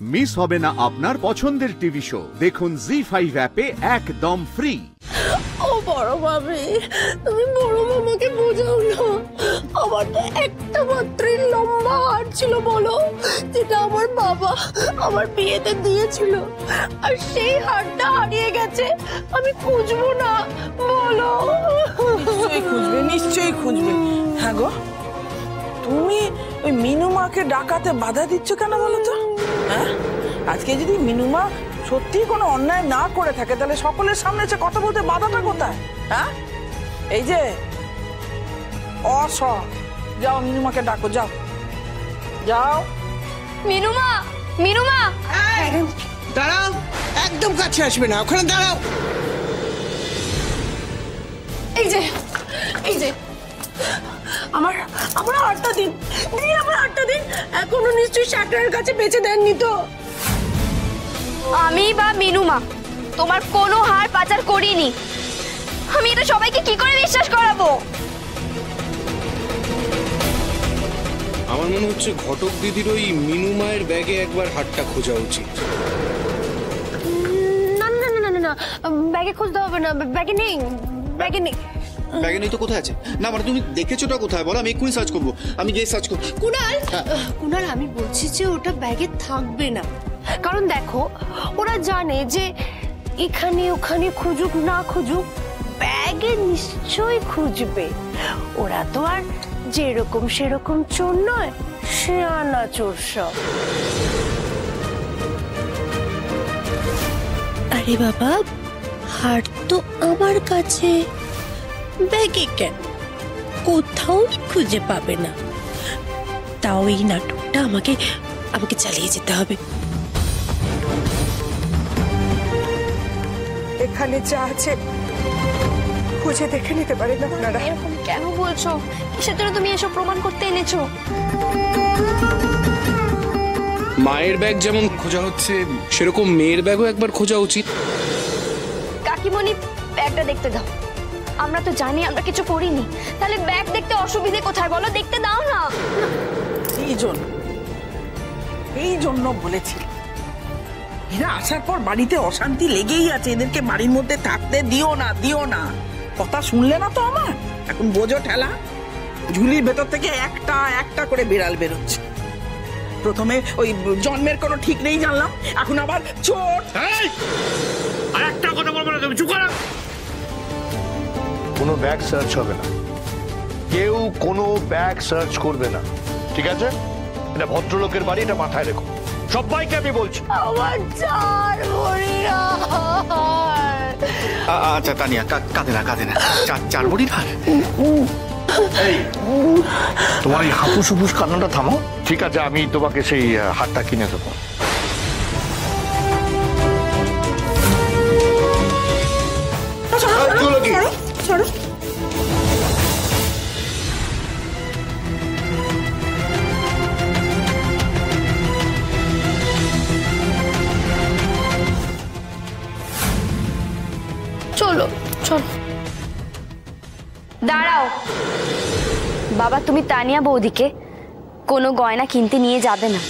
Miss হবে না আপনার পছন্দের টিভি শো। দেখুন জি5 অ্যাপে একদম ফ্রি। ও বড় ভাবি, তুমি বড় মামাকে বোঝাও না। আমার তো একটা মাত্রই লম্বা হার ছিল বলো, যেটা আমার বাবা আমার বিয়েতে দিয়েছিল, আর সেই হারটা হারিয়ে গেছে। আমি খুঁজবো না বলো? নিশ্চয়ই খুঁজবে, নিশ্চয়ই খুঁজবে। হ্যাঁ গো, তুমি ওই মিনুমাকে ডাকাতে বাধা দিচ্ছ কেন বলো তো? হ্যাঁ, আজকে যদি মিনুমা সত্যি কোনো অন্যায় না করে থাকে, তাহলে সকলের সামনে এসে কথা বলতে বাধাটা কোথায়? হ্যাঁ, এই যে যাও মিনুমাকে ডাকো, যাও যাও। মিনুমা, মিনুমা, দাঁড়াও, একদম কাছে আসবে না, ওখানে দাঁড়াও। এই যে এই যে আমার আমার হারটা দিন, আমার হারটা দিন। এখনো নিশ্চয়ই শাকরার কাছে বেঁচে দেননি তো? আমি বা মিনুমা তোমার কোনো হার পাচার করিনি। আমি এটা সবাইকে কি করে বিশ্বাস করাবো? আমার মনে হচ্ছে ঘটক দিদির ওই মিনু মায়ের ব্যাগে একবার হারটা খোঁজা উচিত। না না না না না, ব্যাগে খুঁজতে হবে না, ব্যাগে নেই, ব্যাগে নেই। ব্যাগে নেই তো কোথায় আছে? না মানে তুমি দেখেছোটা কোথায় বলো, আমি এক্ষুনি সার্চ করবো। আমি গিয়ে সার্চ করবো। কুনাল, কুনাল, আমি বলছি যে ওটা ব্যাগে থাকবে না, কারণ দেখো ওরা জানে যে এখানে ওখানে খুঁজুক না খুঁজুক, ব্যাগে নিশ্চয়ই খুঁজবে। ওরা তো আর যেরকম সেরকম চোর নয়, শেয়ানা চোর সব। আরে বাবা, হার তো আমার কাছে, ব্যাগে কেন? কোথাও খুঁজে পাবে না। তাও এই নাটকটা আমাকে চালিয়ে যেতে হবে। এখানে যা আছে খুঁজে দেখে নিতে পারেন আপনারা। এরকম কেন বলছো? কিসের জন্য তুমি এসব প্রমাণ করতে এনেছো? মায়ের ব্যাগ যেমন খোঁজা হচ্ছে, সেরকম মেয়ের ব্যাগও একবার খোঁজা উচিত। কাকিমণি, ব্যাগটা দেখতে দাও। আমরা তো জানি আমরা কিছু করিনি, তাহলে ব্যাগ দেখতে অসুবিধে কোথায় বলো? দেখতে দাও না। এই জন্য বলেছি, এরা আসার পর বাড়িতে অশান্তি লেগেই আছে। এদেরকে বাড়ির মধ্যে থাকতে দিও না, দিও না। কথা শুনলে না তো আমার? এখন বোঝো ঠেলা। ঝুলির ভেতর থেকে একটা একটা করে বিড়াল বেরোচ্ছে। প্রথমে ওই জন্মের কোনো ঠিক নেই জানলাম, এখন আবার চোট। আর একটা কথা বলবো না, তুমি চুপ করো। কোনো ব্যাগ সার্চ হবে না, কেউ কোনো ব্যাগ সার্চ করবে না, ঠিক আছে? এটা ভদ্রলোকের বাড়ি, এটা মাথায় রেখো। সবাইকে আমি বলছি। আমার চার ভরির হার। আচ্ছা তানিয়া, কাঁদে না কাঁদে না। চার বড়ি হার। এই তোমার এই হাপুস হুপুস কান্নাটা থামো, ঠিক আছে? আমি তোমাকে সেই হারটা কিনে দেবো। সরো। চলো চলো। দাঁড়াও বাবা, তুমি তানিয়া বৌদিকে কোনো গয়না কিনতে নিয়ে যাবে না।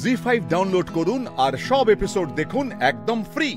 জি5 ডাউনলোড করুন আর সব এপিসোড দেখুন একদম ফ্রি।